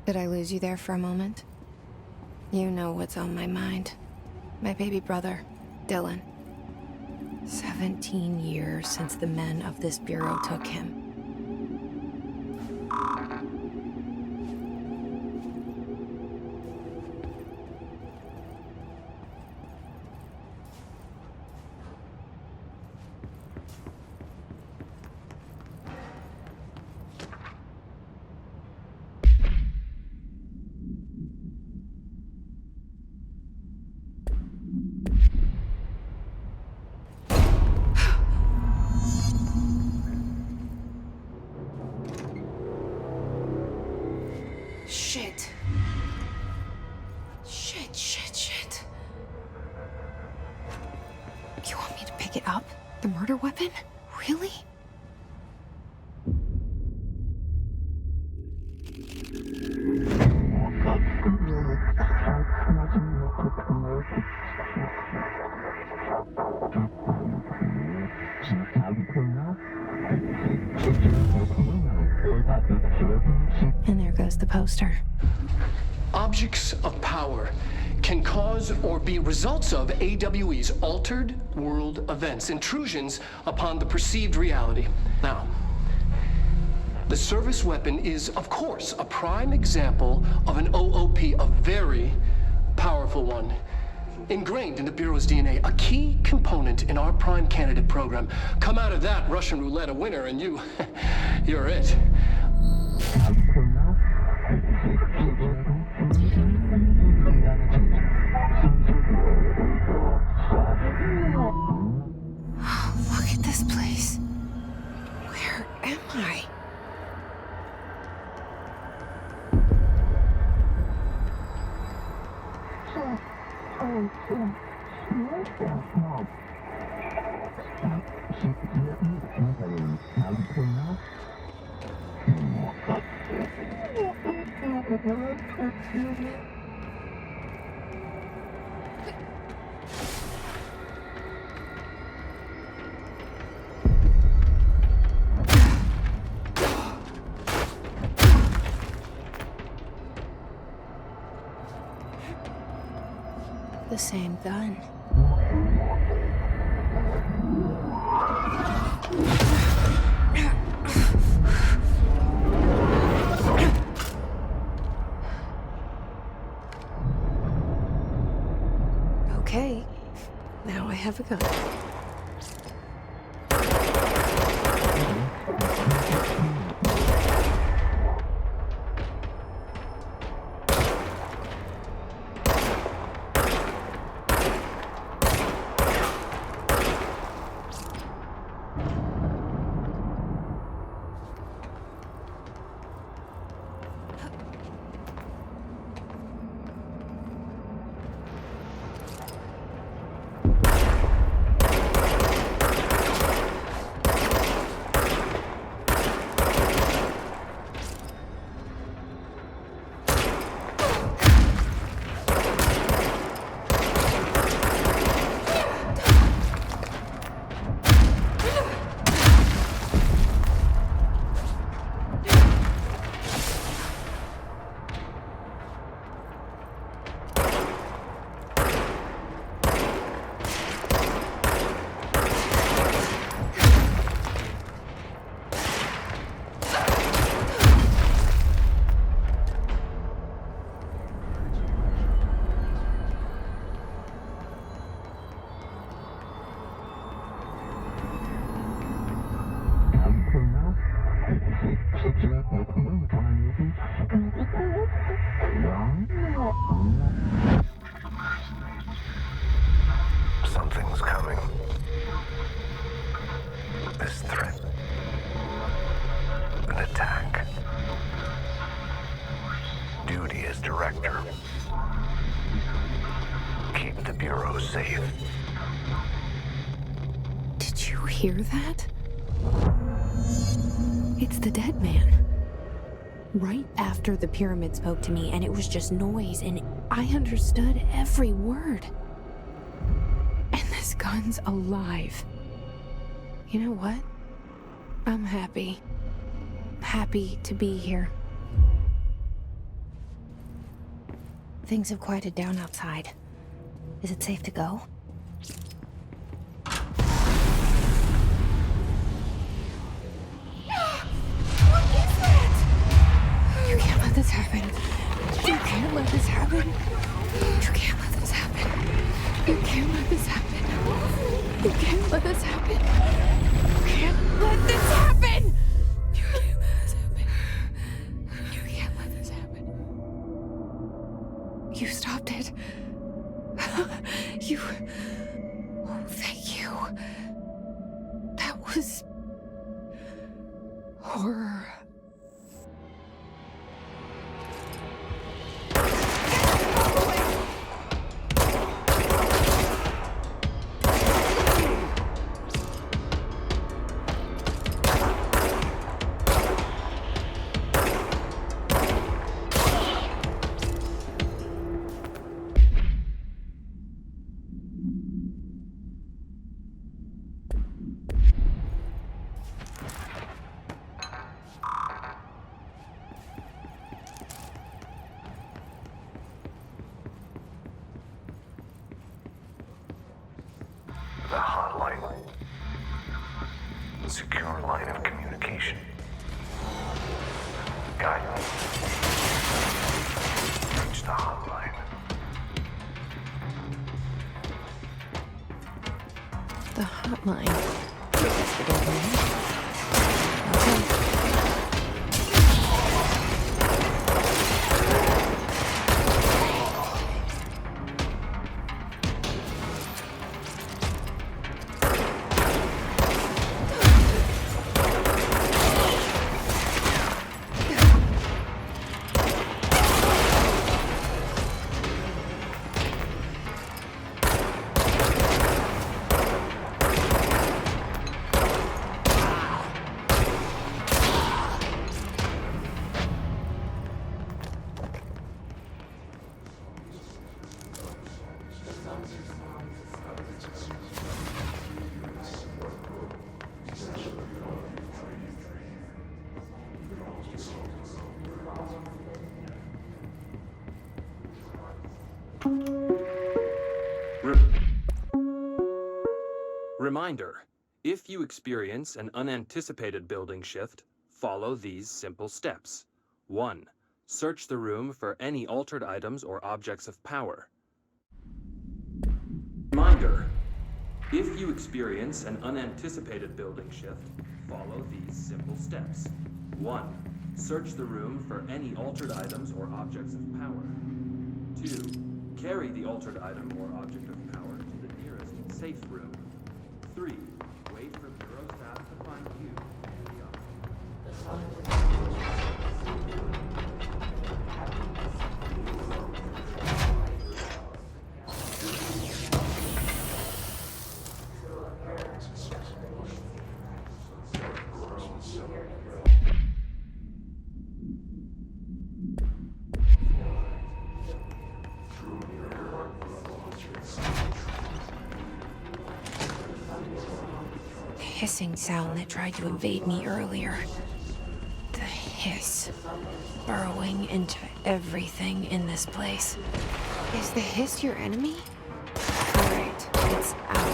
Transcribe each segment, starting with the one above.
Did I lose you there for a moment? You know what's on my mind. My baby brother, Dylan. 17 years since the men of this bureau took him. Shit. You want me to pick it up? The murder weapon? Really? And there goes the poster. Objects of power can cause or be results of AWE's altered world events, intrusions upon the perceived reality. Now, the service weapon is, of course, a prime example of an OOP, a very powerful one. Ingrained in the Bureau's DNA, a key component in our prime candidate program. Come out of that Russian roulette a winner and you're it. Look at this place. Where am I? The same gun. Okay, now I have a gun. Something's coming. This threat. An attack. Duty as director. Keep the Bureau safe. Did you hear that? It's the dead man. Right after the pyramid spoke to me, and it was just noise, and I understood every word. And this gun's alive. You know what? I'm happy. Happy to be here. Things have quieted down outside. Is it safe to go? What is that? You can't let this happen. You can't let this happen. You can't let this happen. You can't let this happen. You can't let this happen. You can't let this happen. You can't let this happen. You can't let this happen. You stopped it. You... Oh, thank you. That was... horror. The hotline. Secure line of communication. Guidance. Reach the hotline. The hotline. That's the doorway. Okay. Reminder, if you experience an unanticipated building shift, follow these simple steps. 1. Search the room for any altered items or objects of power. Reminder, if you experience an unanticipated building shift, follow these simple steps. 1. Search the room for any altered items or objects of power. 2. Carry the altered item or object of power to the nearest safe room. 3. Wait for Bureau staff to find you and the object. Hissing sound that tried to invade me earlier. The hiss, burrowing into everything in this place. Is the hiss your enemy? Alright, it's out.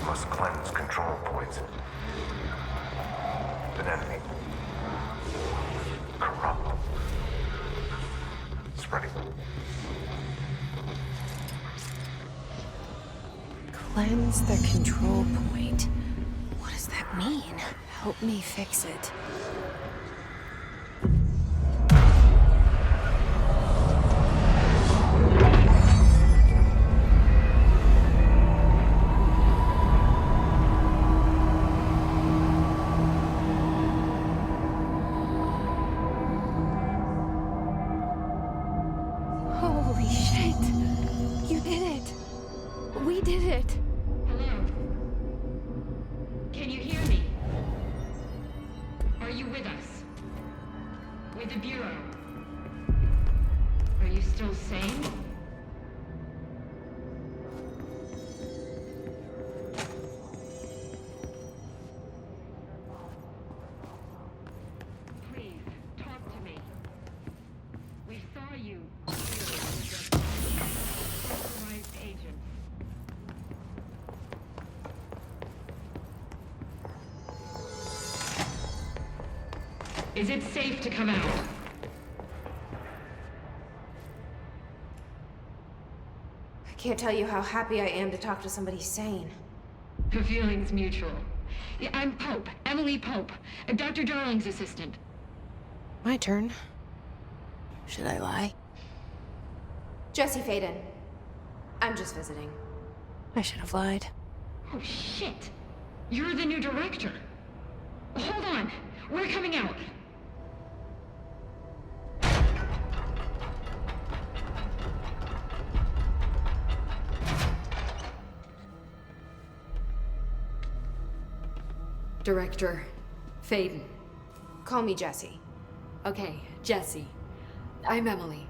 Must cleanse control points. An enemy. Corrupt. Spreading. Cleanse the control point. What does that mean? Help me fix it. the Bureau. Are you still sane? Please, talk to me. We saw you. Compromised agents. Is it safe to come out? I can't tell you how happy I am to talk to somebody sane. The feeling's mutual. Yeah, I'm Pope, Emily Pope, Dr. Darling's assistant. My turn. Should I lie? Jesse Faden. I'm just visiting. I should have lied. Oh, shit. You're the new director. Hold on. We're coming out. Director Faden. Call me Jesse. Okay, Jesse. I'm Emily.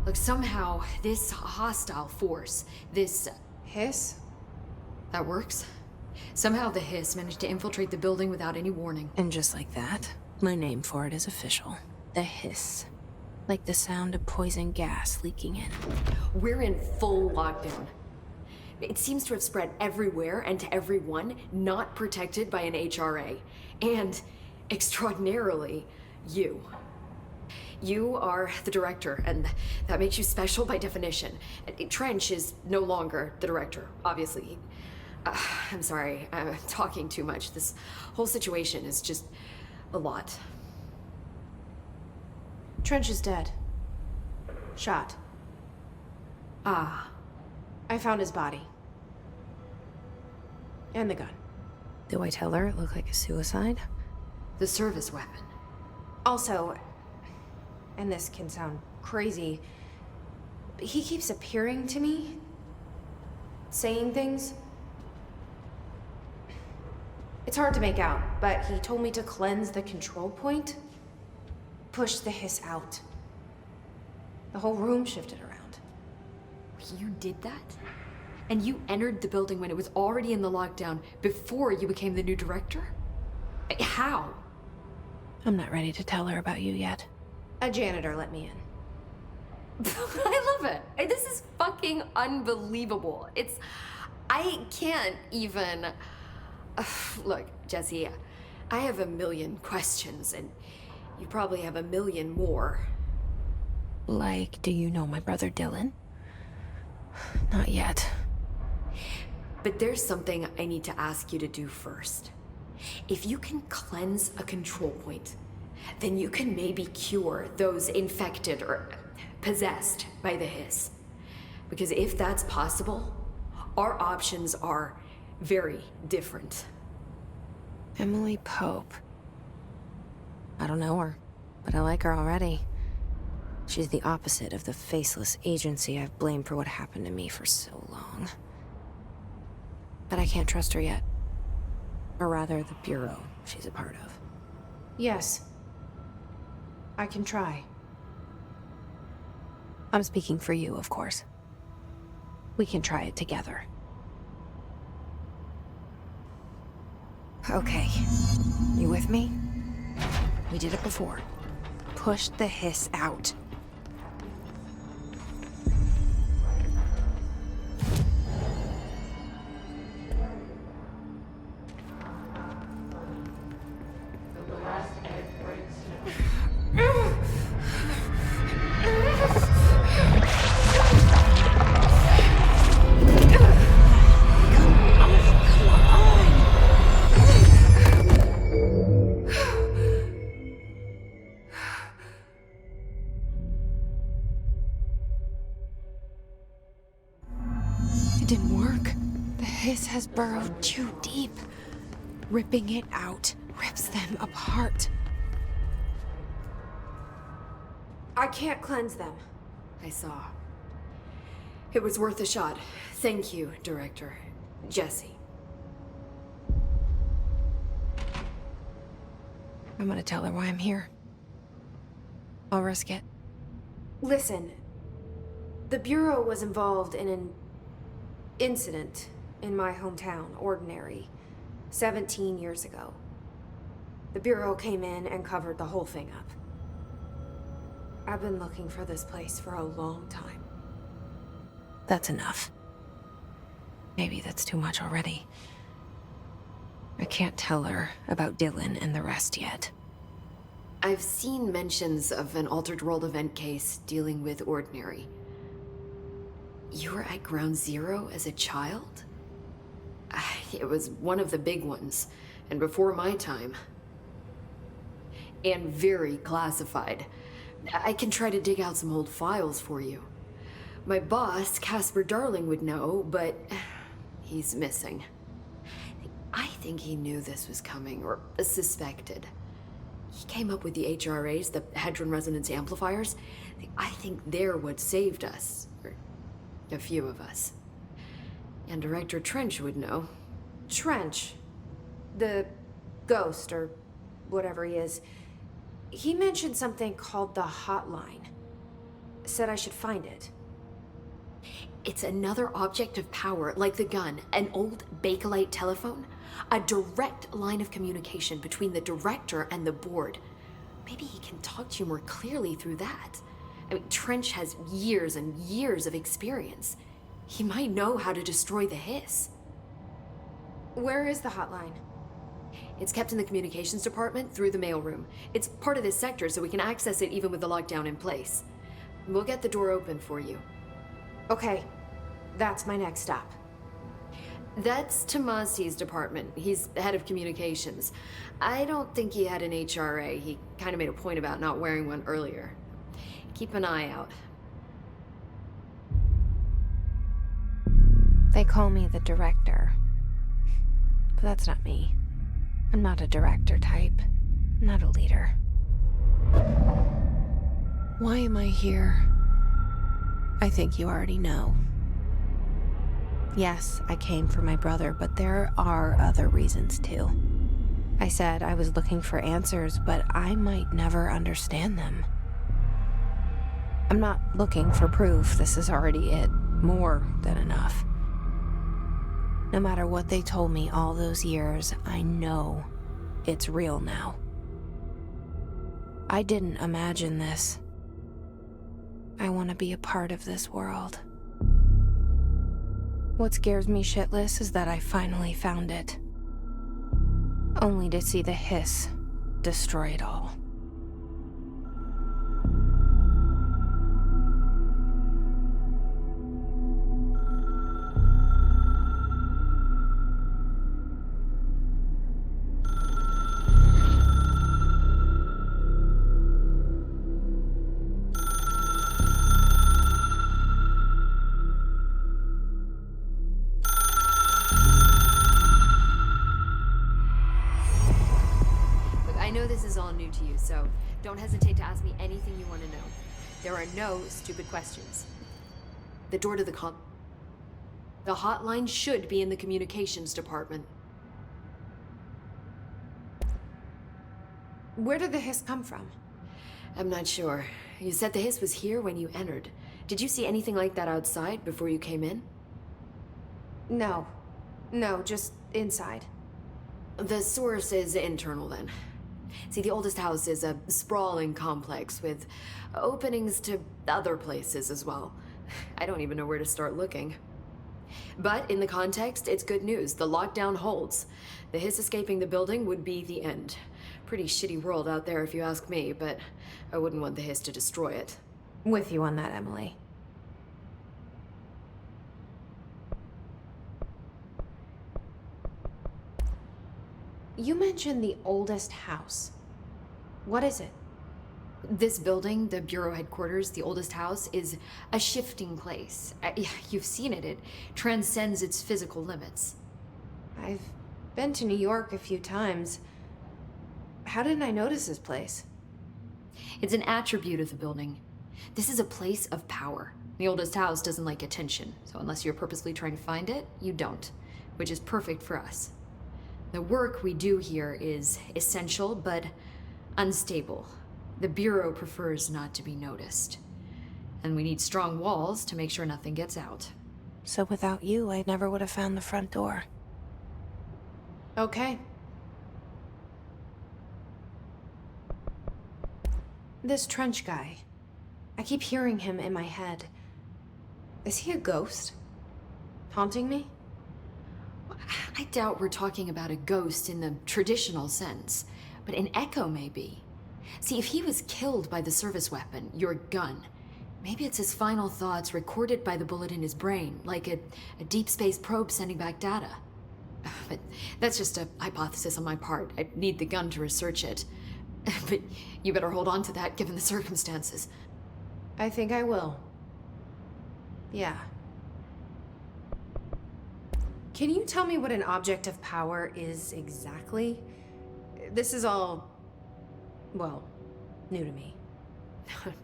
Look, somehow this hostile force, this... Hiss? that works? Somehow the hiss managed to infiltrate the building without any warning. And just like that, my name for it is official. The hiss. Like the sound of poison gas leaking in. We're in full lockdown. It seems to have spread everywhere and to everyone not protected by an HRA. And, extraordinarily, you. You are the director, and that makes you special by definition. Trench is no longer the director, obviously. I'm sorry, I'm talking too much. This whole situation is just a lot. Trench is dead. Shot. Ah. I found his body. And the gun. Do I tell her it looked like a suicide? The service weapon. Also, and this can sound crazy, but he keeps appearing to me. Saying things. It's hard to make out, but he told me to cleanse the control point. Push the hiss out. The whole room shifted around. You did that? And you entered the building when it was already in the lockdown before you became the new director? How? I'm not ready to tell her about you yet. A janitor let me in. I love it. This is fucking unbelievable. I can't even... Look, Jesse, I have a million questions, and you probably have a million more. Like, do you know my brother Dylan? Not yet. But there's something I need to ask you to do first. If you can cleanse a control point, then you can maybe cure those infected or possessed by the hiss. Because if that's possible, our options are very different. Emily Pope. I don't know her, but I like her already. She's the opposite of the faceless agency I've blamed for what happened to me for so long. But I can't trust her yet. Or rather, the Bureau she's a part of. Yes. I can try. I'm speaking for you, of course. We can try it together. Okay. You with me? We did it before. Push the hiss out. Has burrowed too deep. Ripping it out rips them apart. I can't cleanse them. I saw. It was worth a shot. Thank you, Director. Jesse. I'm gonna tell her why I'm here. I'll risk it. Listen, the Bureau was involved in an incident in my hometown, Ordinary, 17 years ago. The Bureau came in and covered the whole thing up. I've been looking for this place for a long time. That's enough. Maybe that's too much already. I can't tell her about Dylan and the rest yet. I've seen mentions of an Altered World event case dealing with Ordinary. You were at Ground Zero as a child? It was one of the big ones, and before my time. And very classified. I can try to dig out some old files for you. My boss, Casper Darling, would know, but he's missing. I think he knew this was coming, or suspected. He came up with the HRAs, the Hadron Resonance Amplifiers. I think they're what saved us. Or a few of us. And Director Trench would know. Trench, the ghost, or whatever he is, he mentioned something called the Hotline. Said I should find it. It's another object of power, like the gun, an old Bakelite telephone. A direct line of communication between the director and the board. Maybe he can talk to you more clearly through that. I mean, Trench has years and years of experience. He might know how to destroy the hiss. Where is the Hotline? It's kept in the communications department through the mailroom. It's part of this sector, so we can access it even with the lockdown in place. We'll get the door open for you. Okay, that's my next stop. That's Tomasi's department. He's head of communications. I don't think he had an HRA. He kind of made a point about not wearing one earlier. Keep an eye out. They call me the director. But that's not me. I'm not a director type. I'm not a leader. Why am I here? I think you already know. Yes, I came for my brother, but there are other reasons too. I said I was looking for answers, but I might never understand them. I'm not looking for proof. This is already it. More than enough. No matter what they told me all those years, I know it's real now. I didn't imagine this. I want to be a part of this world. What scares me shitless is that I finally found it. Only to see the hiss destroy it all. I know this is all new to you, so don't hesitate to ask me anything you want to know. There are no stupid questions. The door to the hotline should be in the communications department. Where did the hiss come from? I'm not sure. You said the hiss was here when you entered. Did you see anything like that outside before you came in? No, just inside. The source is internal then. See, the oldest house is a sprawling complex with openings to other places as well. I don't even know where to start looking. But in the context, it's good news. The lockdown holds. The hiss escaping the building would be the end. Pretty shitty world out there if you ask me, but I wouldn't want the hiss to destroy it. With you on that, Emily. You mentioned the oldest house. What is it? This building, the Bureau headquarters, the oldest house, is a shifting place. You've seen it. It transcends its physical limits. I've been to New York a few times. How didn't I notice this place? It's an attribute of the building. This is a place of power. The oldest house doesn't like attention, so unless you're purposely trying to find it, you don't, which is perfect for us. The work we do here is essential, but unstable. The Bureau prefers not to be noticed. And we need strong walls to make sure nothing gets out. So without you, I never would have found the front door. Okay. This trench guy. I keep hearing him in my head. Is he a ghost? Haunting me? I doubt we're talking about a ghost in the traditional sense, but an echo maybe. See, if he was killed by the service weapon, your gun, maybe it's his final thoughts recorded by the bullet in his brain, like a deep space probe sending back data. But that's just a hypothesis on my part. I need the gun to research it. But you better hold on to that given the circumstances. I think I will. Yeah. Can you tell me what an object of power is exactly? This is all, well, new to me.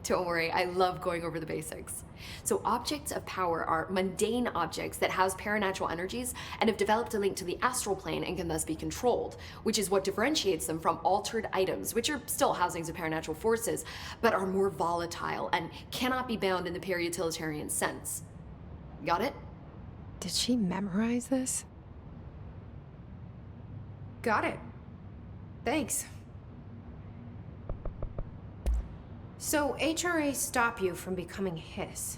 Don't worry, I love going over the basics. So objects of power are mundane objects that house paranatural energies and have developed a link to the astral plane and can thus be controlled, which is what differentiates them from altered items, which are still housings of paranatural forces, but are more volatile and cannot be bound in the pure utilitarian sense. Got it? Did she memorize this? Got it. Thanks. So HRA stop you from becoming Hiss?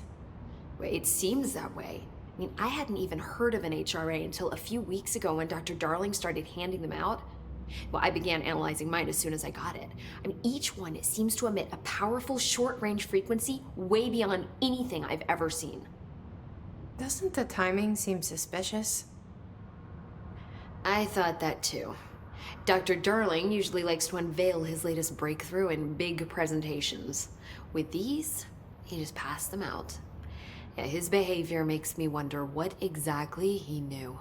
Well, it seems that way. I mean, I hadn't even heard of an HRA until a few weeks ago when Dr. Darling started handing them out. Well, I began analyzing mine as soon as I got it. I mean, each one seems to emit a powerful short-range frequency way beyond anything I've ever seen. Doesn't the timing seem suspicious? I thought that too. Dr. Darling usually likes to unveil his latest breakthrough in big presentations. With these, he just passed them out. Yeah, his behavior makes me wonder what exactly he knew.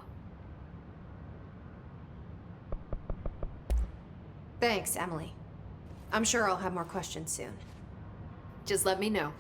Thanks, Emily. I'm sure I'll have more questions soon. Just let me know.